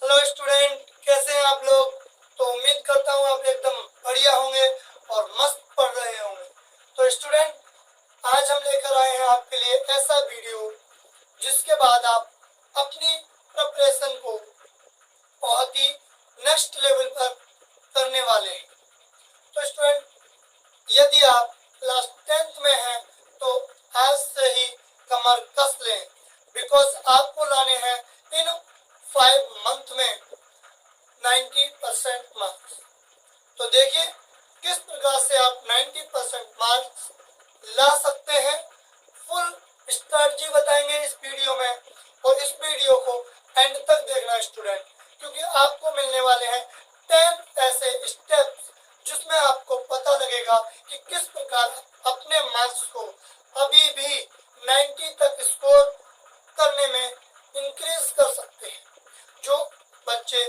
Hello student, कैसे हैं आप लोग। तो उम्मीद करता हूँ आप एकदम बढ़िया होंगे और मस्त पढ़ रहे होंगे। तो स्टूडेंट, आज हम लेकर आए हैं आपके लिए ऐसा वीडियो जिसके बाद आप अपनी प्रिपरेशन को बहुत ही नेक्स्ट लेवल पर करने वाले हैं। तो स्टूडेंट, यदि आप क्लास 10th में हैं तो आज से ही कमर कस लें, बिकॉज आपको लाने हैं इन 5 मंथ में 90% मार्क्स। तो देखिए किस प्रकार से आप 90% मार्क्स ला सकते हैं। फुल स्ट्रैटेजी बताएंगे इस वीडियो में, और इस वीडियो को एंड तक देखना स्टूडेंट, क्योंकि आपको मिलने वाले हैं 10 ऐसे स्टेप्स जिसमें आपको पता लगेगा कि किस प्रकार अपने मार्क्स को अभी भी 90 तक स्कोर करने में इंक्रीज कर सकते हैं। जो बच्चे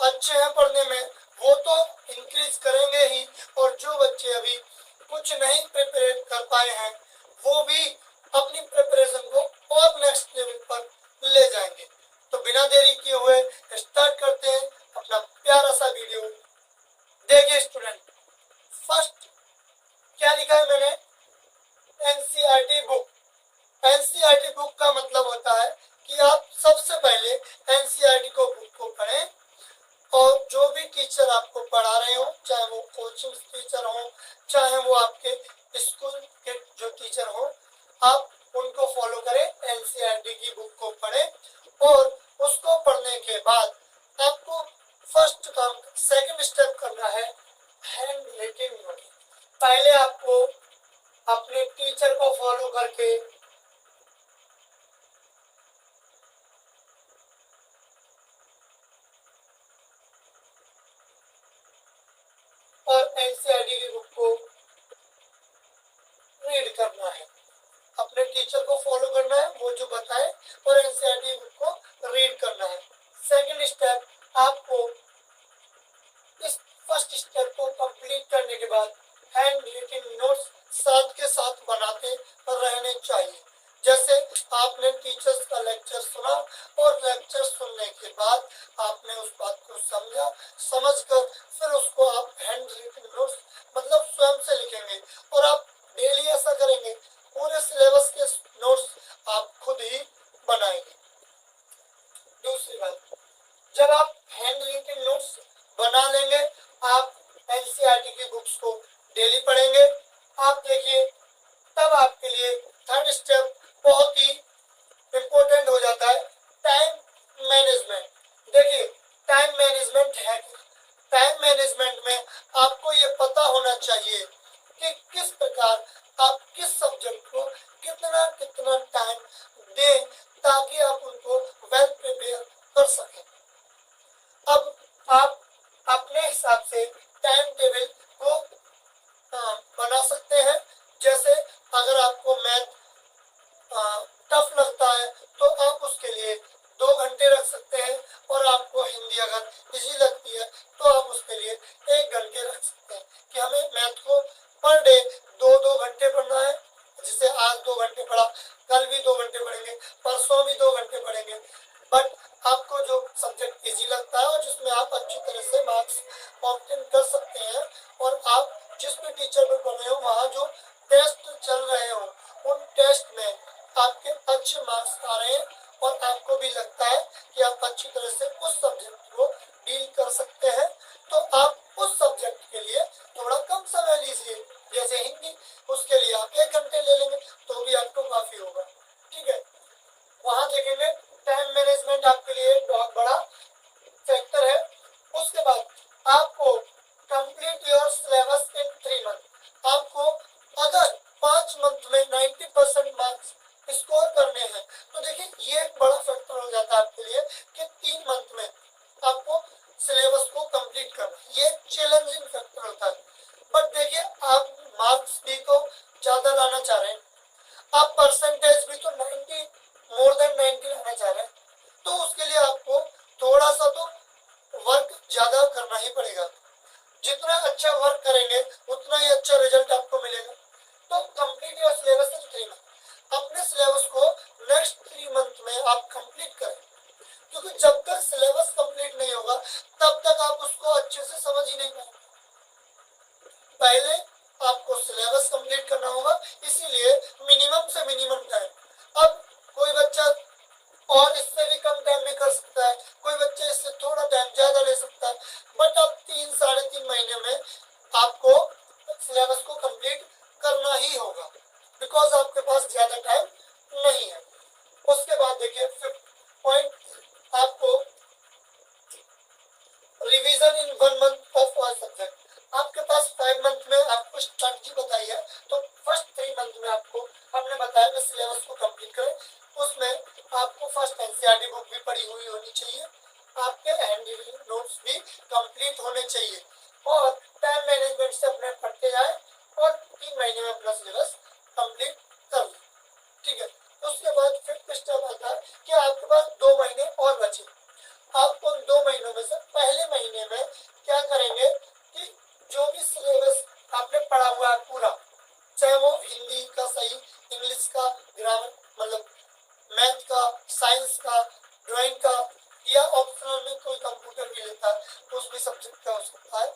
अच्छे हैं पढ़ने में वो तो इंक्रीज करेंगे ही, और जो बच्चे अभी कुछ नहीं प्रिपेयर कर पाए हैं वो भी अपनी प्रिपरेशन को और नेक्स्ट लेवल पर ले जाएंगे। तो बिना देरी किए हुए स्टार्ट करते हैं अपना प्यारा सा वीडियो। देखिए स्टूडेंट, फर्स्ट क्या लिखा है मैंने, एनसीईआरटी बुक। एनसीईआरटी बुक का मतलब होता है कि आप सबसे पहले एनसीईआरटी को बुक को पढ़ें, और जो भी टीचर आपको पढ़ा रहे हो, चाहे वो कोचिंग टीचर हो, चाहे वो आपके स्कूल के जो टीचर हो, आप उनको फॉलो करें, एनसीईआरटी की बुक को पढ़ें। और उसको पढ़ने के बाद आपको फर्स्ट काम, सेकंड स्टेप करना है हैंड राइटिंग नोटिंग। पहले आपको अपने टीचर को फॉलो करके और एनसीईआरटी की बुक को रीड करना है। अपने टीचर को फॉलो करना है, वो जो बताए, और एनसीईआरटी बुक को रीड करना है। सेकंड स्टेप, आपको इस फर्स्ट स्टेप को कंप्लीट करने के बाद हैंड रिटन नोट्स साथ के साथ बनाते रहने चाहिए। जैसे आपने टीचर्स का लेक्चर सुना, और लेक्चर सुनने के बाद आपने उस बात को समझा, समझकर फिर उसको आप हैंड रिटन नोट्स मतलब स्वयं से लिखेंगे, और आप डेली ऐसा करेंगे। पूरे सिलेबस के नोट्स आप खुद ही बनाएंगे। दूसरी बात, जब आप हैंड रिटन नोट्स बना लेंगे, आप एनसीईआरटी की बुक्स को डेली पढ़ेंगे। आप देखिए, तब आपके लिए थर्ड स्टेप बहुत ही इम्पोर्टेंट हो जाता है, टाइम मैनेजमेंट। देखिए, टाइम मैनेजमेंट है क्या? टाइम मैनेजमेंट में आपको ये पता होना चाहिए कि किस प्रकार आप किस सब्जेक्ट को कितना कितना टाइम दें, ताकि आप उनको वेल प्रिपेयर कर सकें। अब आप अपने हिसाब से टाइम टेबल को बना सकते हैं। जैसे अगर आपको मैथ टफ लगता है तो आप उसके लिए 2 घंटे रख सकते हैं, और आपको हिंदी अगर इजी लगती है तो आप उसके लिए 1 घंटे रख सकते हैं, कि हमें मैथ को पर डे 2-2 घंटे पढ़ना है। जिसे आज 2 घंटे पढ़ा, कल भी 2 घंटे पढ़ेंगे, परसों भी 2 घंटे पढ़ेंगे। बट आपको जो सब्जेक्ट इजी लगता है और जिसमें आप अच्छी तरह से मार्क्स ऑब्टेन कर सकते हैं, और आप जिस भी टीचर पर पढ़ रहे हो वहाँ जो टेस्ट चल रहे हो, उन टेस्ट में आपके अच्छे मार्क्स आ रहे हैं, और आपको भी लगता है कि आप अच्छी तरह से उस सब्जेक्ट को डील कर सकते हैं, तो आप उस सब्जेक्ट के लिए थोड़ा कम समय लीजिए। जैसे हिंदी, उसके लिए आप 1 घंटे ले लेंगे तो भी आपको काफी होगा। ठीक है, वहां देखेंगे टाइम मैनेजमेंट आपके लिए एक बहुत बड़ा फैक्टर है। उसके बाद आपको complete your syllabus in 3 month. आपको अगर 5 मंथ में 90% मार्क्स स्कोर करने हैं, तो देखिए ये एक बड़ा फैक्टर हो जाता है आपके लिए कि 3 मंथ में आपको सिलेबस को कंप्लीट करना। ये चैलेंजिंग फैक्टर होता है। बट देखिए, आप मार्क्स भी तो ज्यादा लाना चाह रहे हैं, आप परसेंटेज भी तो 90 मोर देन 90 लाना चाह रहे हैं, तो उसके लिए आपको थोड़ा सा तो वर्क ज्यादा करना ही पड़ेगा। जितना अच्छा वर्क करेंगे उतना ही अच्छा रिजल्ट आपको मिलेगा। तो complete your syllabus in 3 month. अपने सिलेबस को नेक्स्ट 3 मंथ में आप कंप्लीट करें, क्योंकि जब तक सिलेबस कंप्लीट और इससे भी कम टाइम में कर सकता है, कोई बच्चे इससे थोड़ा टाइम ज्यादा ले सकता है, बट अब 3-3.5 महीने में आपको सिलेबस को कंप्लीट करना ही होगा, बिकॉज आपके पास ज्यादा टाइम नहीं है। उसके बाद देखिए 5th पॉइंट, आपको revision in 1 month of all subject. आपके पास 5 मंथ में आपको स्ट्रैटेजी बताई है, तो फर्स्ट 3 मंथ में आपको हमने बताया कि सिलेबस को कंप्लीट करें। उसमें आपको फर्स्ट एनसीईआरटी बुक भी पढ़ी हुई होनी चाहिए, आपके हैंड नोट्स भी कंप्लीट होने चाहिए, और टाइम मैनेजमेंट से अपने पढ़ते जाए और 3 महीने में अपना सिलेबस कंप्लीट कर लें। ठीक है, उसके बाद 5th स्टेप आता है कि आपके पास 2 महीने और बचे। आप उन 2 महीनों में से पहले महीने में क्या करेंगे कि जो भी सिलेबस आपने पढ़ा हुआ है पूरा, चाहे वो हिंदी का सही, इंग्लिश का, ग्रामर मतलब मैथ का, साइंस का, ड्राइंग का, या ऑप्शनल में कोई कंप्यूटर भी लेता है तो उसमें सब्जेक्ट का हो सकता है,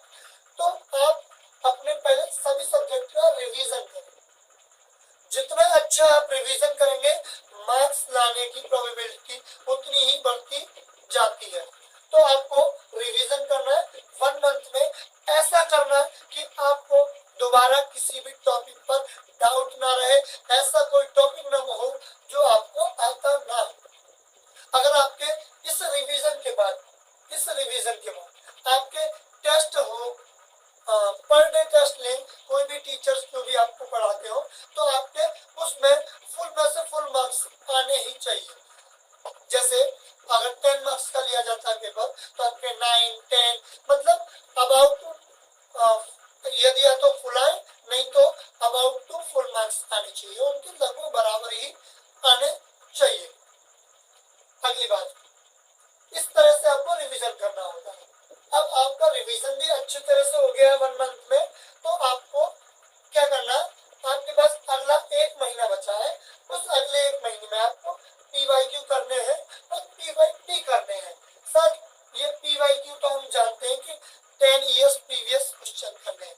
तो आप अपने पहले सभी सब्जेक्ट का रिवीजन करें। जितना अच्छा आप रिवीजन करेंगे, मार्क्स लाने की प्रोबेबिलिटी उतनी ही बढ़ती जाती है। तो आपको रिवीजन करना है 1 मंथ में, ऐसा करना है कि आपको दोबारा किसी भी टॉपिक पर डाउट ना रहे, ऐसा कोई टॉपिक ना हो जो आपको आता ना हो। अगर आपके इस रिवीजन के बाद आपके टेस्ट हो, पर डे टेस्ट लें, कोई भी टीचर्स जो भी आपको पढ़ाते हो, तो आपके उसमें फुल में से फुल मार्क्स आने ही चाहिए। जैसे अगर 10 मार्क्स का लिया जाता है पेपर, तो आपके 9, 10 मतलब अबाउट यदि या तो फुल आए, नहीं तो अबाउट टू फुल मार्क्स आने चाहिए, उनके लगभग बराबर ही आने चाहिए। अगली बात, इस तरह से आपको रिवीजन करना होता है। अब आपका रिवीजन भी अच्छी तरह से हो गया है 1 मंथ में, तो आपको क्या करना है, आपके पास अगला 1 महीना बचा है, उस अगले 1 महीने में आपको पीवाईक्यू करने हैं और पीवाईटी करने हैं। सर ये पीवाईक्यू तो हम जानते हैं कि 10 इयर्स प्रीवियस क्वेश्चन करने हैं,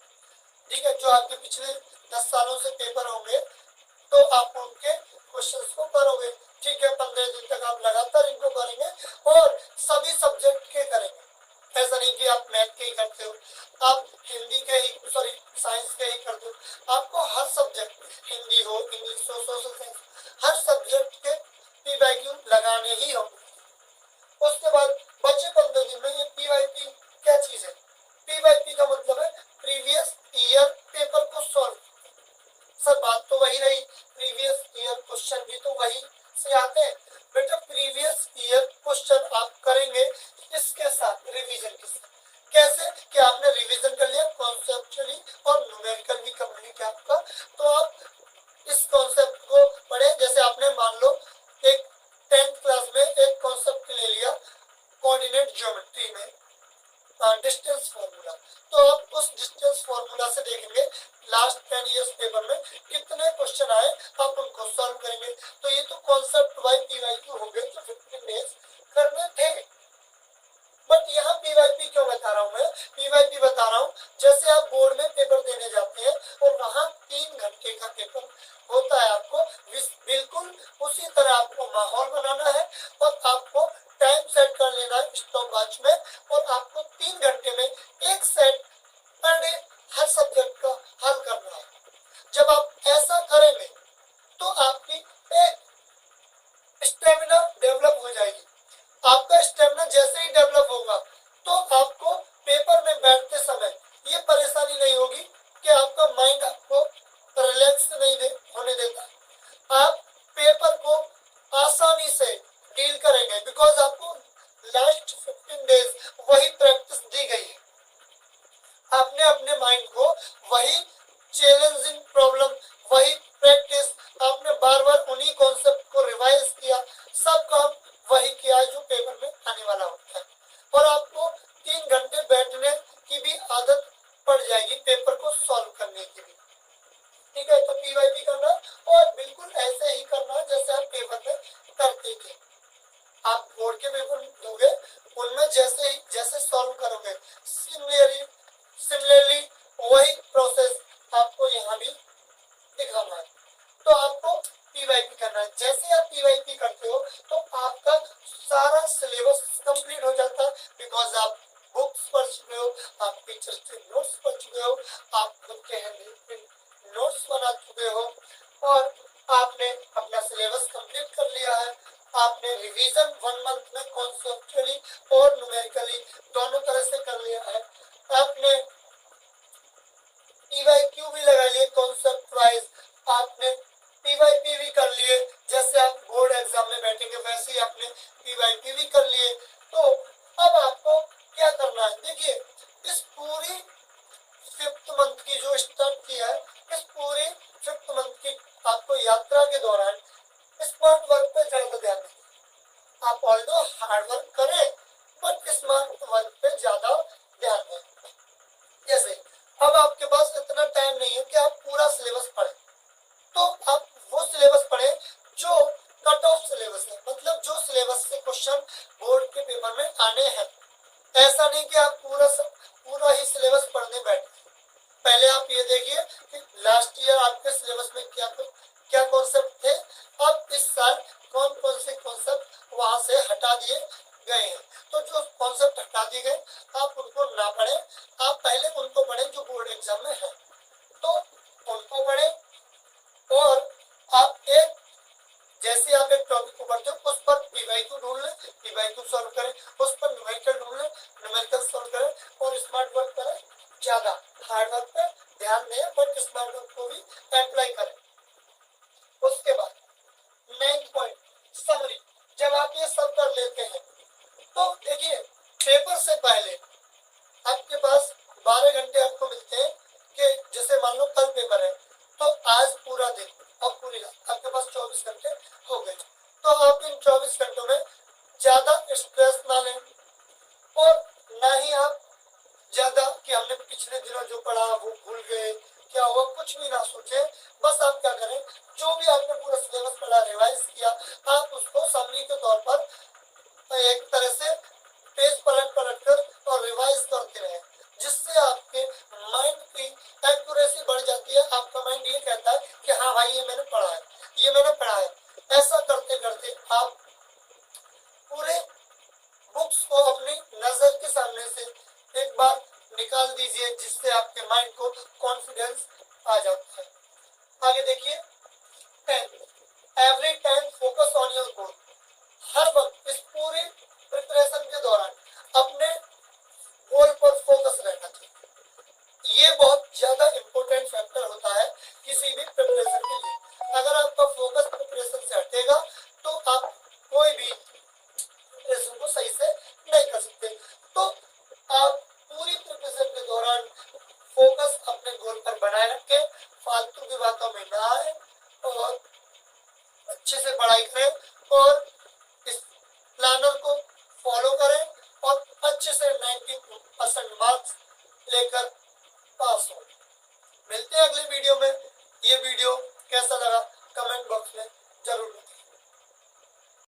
ठीक है, जो आपके पिछले 10 सालों से पेपर होंगे, तो आप उनके क्वेश्चंस को करोगे। ठीक है, 15 दिन तक आप लगातार इनको करेंगे और सभी सब्जेक्ट के करेंगे। ऐसा नहीं कि आप मैथ के ही करते हो, आप हिंदी के ही, सॉरी साइंस के ही करते हो, आपको हर सब्जेक्ट, हिंदी हो, इंग्लिश हो, सोशल साइंस, हर सब्जेक्ट के पीवाईक्यू लगाने ही होंगे। उसके बाद बचे 15 दिन में ये पीवाईपी क्या चीज है? पीवाईपी का मतलब है प्रीवियस ईयर पेपर को सॉल्व। सर बात तो वही रही, प्रीवियस ईयर क्वेश्चन भी तो वही से आते हैं बेटा। प्रीवियस ईयर क्वेश्चन आप करेंगे इसके साथ, रिवीजन के साथ। कैसे कि आपने रिवीजन कर लिया कॉन्सेप्चुअली और न्यूमेरिकल भी कंप्लीट है आपका, तो आप इस कॉन्सेप्ट को पढ़े। जैसे आपने मान लो एक 10th क्लास में एक कॉन्सेप्ट ले लिया कोऑर्डिनेट ज्योमेट्री में, डिस्टेंस फार्मूला, तो आप उस डिस्टेंस फार्मूला से देखेंगे लास्ट 10 इयर्स पेपर में कितने क्वेश्चन आए, आप उनको सॉल्व करेंगे। तो ये तो कॉन्सेप्ट वाइज पीवाईक्यू हो गए जो 15 डेज करने थे। बट यहाँ पीवाईपी क्यों बता रहा हूँ मैं? पीवाईपी बता रहा हूँ जैसे आप बोर्ड में पेपर देने जाते हैं और वहां 3 घंटे का पेपर होता है, आपको बिल्कुल उसी तरह आपको माहौल बनाना है और आपको टाइम सेट कर लेना है स्टॉप वॉच में, और आपको 3 घंटे में एक सेट पर डे हर सब्जेक्ट का हल करना है। जब आप ऐसा करेंगे तो आपकी एक स्टेमिना डेवलप हो जाएगी। आपका स्टेमिना जैसे ही डेवलप होगा तो आपको पेपर में बैठते समय ये परेशानी नहीं होगी कि आपका माइंड आपको रिलैक्स नहीं होने देता। आप पेपर को आसानी से डील करेंगे बिकॉज आपको लास्ट 15 डेज वही प्रैक्टिस दी गई है। आपने अपने माइंड को वही चैलेंजिंग प्रॉब्लम, वही प्रैक्टिस, आपने बार बार उन्हीं कॉन्सेप्ट को रिवाइज किया, सब काम वही किया है जो पेपर में आने वाला होता है, और आपको 3 घंटे बैठने की भी आदत पड़ जाएगी पेपर को सॉल्व करने की भी। ठीक है, तो पीवाईपी करना और बिल्कुल ऐसे ही करना जैसे आप पेपर में करते थे। आप बोर्ड के पेपर दोगे उनमें जैसे सॉल्व करोगे, सिमिलरली वही प्रोसेस आपको यहाँ भी दिखाना है। तो आपको पीवाईपी करना है। जैसे आप पीवाईपी करते हो तो आपका सारा सिलेबस कंप्लीट हो जाता है, बिकॉज आप बुक्स पढ़ चुके हो, आप टीचर के नोट्स पढ़ चुके हो, आप खुद के हैंड नोट्स बना चुके हो और आपने अपना सिलेबस कंप्लीट कर लिया है। आपने रिवीजन 1 मंथ में कॉन्सेप्चुअली और न्यूमेरिकली दोनों तरह से कर लिया है। आपने पीवाईक्यू भी लगा लिए कॉन्सेप्ट वाइज, आपने पीवाईपी भी कर लिए, जैसे आप बोर्ड एग्जाम में बैठेंगे वैसे ही आपने पीवाईपी भी कर लिए। तो अब आपको क्या करना है, देखिए इस पूरी 5th मंथ की जो स्टार्ट की है, इस पूरी 5th मंथ की आपको यात्रा के दौरान स्मार्ट वर्क पे ज्यादा ध्यान दें। आप ऑल्दो हार्ड वर्क करें बट स्मार्ट वर्क पे ज्यादा ध्यान दें। जैसे अब आपके पास इतना टाइम नहीं है कि आप पूरा सिलेबस पढ़ें, तो आप वो सिलेबस पढ़ें जो कट ऑफ सिलेबस है, मतलब जो सिलेबस से क्वेश्चन बोर्ड के पेपर में आने हैं। ऐसा नहीं कि आप पूरा ही सिलेबस पढ़ने बैठे। पहले आप ये देखिए कि लास्ट ईयर आपके सिलेबस में क्या कॉन्सेप्ट थे, अब इस साल कौन कौन से कॉन्सेप्ट वहां से हटा दिए गए हैं। तो जो कॉन्सेप्ट हटा दिए गए आप उनको ना पढ़ें, आप पहले उनको पढ़ें जो बोर्ड एग्जाम में है, तो उनको पढ़ें। और आप जैसे आप एक टॉपिक को पढ़ते हो उस पर पीवाईक्यू ढूंढ लें, पीवाईक्यू सॉल्व करें, उस पर न्यूमेरिकल ढूंढ लें, न्यूमेरिकल सॉल्व करें और स्मार्ट वर्क करें। ज्यादा हार्ड वर्क पे ध्यान दें बट स्मार्ट वर्क को भी अप्लाई करें। उसके बाद 9th पॉइंट समरी। जब आप ये सब कर लेते हैं तो देखिए पेपर से पहले आपके पास 12 घंटे आपको मिलते हैं कि जैसे मान लो कल पेपर है तो आज पूरा दिन और पूरी रात आपके पास 24 घंटे हो गए। तो आप इन 24 घंटों में ज्यादा स्ट्रेस ना लें और ना ही आप ज्यादा कि हमने पिछले दिनों जो पढ़ा वो भूल गए, क्या हुआ, कुछ भी ना सोचे। बस आप क्या करें, जो भी आपने पूरा सिलेबस पढ़ा रिवाइज किया, आप उसको समरी के तौर पर एक तरह से पेज पलट कर और रिवाइज करते रहे, जिससे आपके माइंड की एक्यूरेसी बढ़ जाती है। आपका माइंड ये कहता है कि हाँ भाई ये मैंने पढ़ा है, ये मैंने पढ़ा है। ऐसा करते करते आप पूरे बुक्स को अपनी नजर के सामने से एक बार निकाल दीजिए, जिससे आपके माइंड को कॉन्फिडेंस आ जाता है। आगे देखिए 10 every time focus on your goal. हर वक्त इस पूरी प्रिपरेशन के दौरान अपने गोल पर फोकस रहना चाहिए। ये बहुत ज्यादा इंपॉर्टेंट फैक्टर होता है किसी भी प्रिपरेशन के लिए। अगर आपका फोकस प्रिपरेशन से हटेगा तो आप कोई भी प्रिपरेशन को सही से नहीं कर सकते। तो आप पूरी प्रिपरेशन के दौरान फोकस अपने गोल पर बनाए रखें, फालतू की बातों में ना आए और अच्छे से पढ़ाई करें और इस प्लानर को फॉलो करें और अच्छे से 90% मार्क्स लेकर पास हो। मिलते हैं अगले वीडियो में। ये वीडियो कैसा लगा कमेंट बॉक्स में जरूर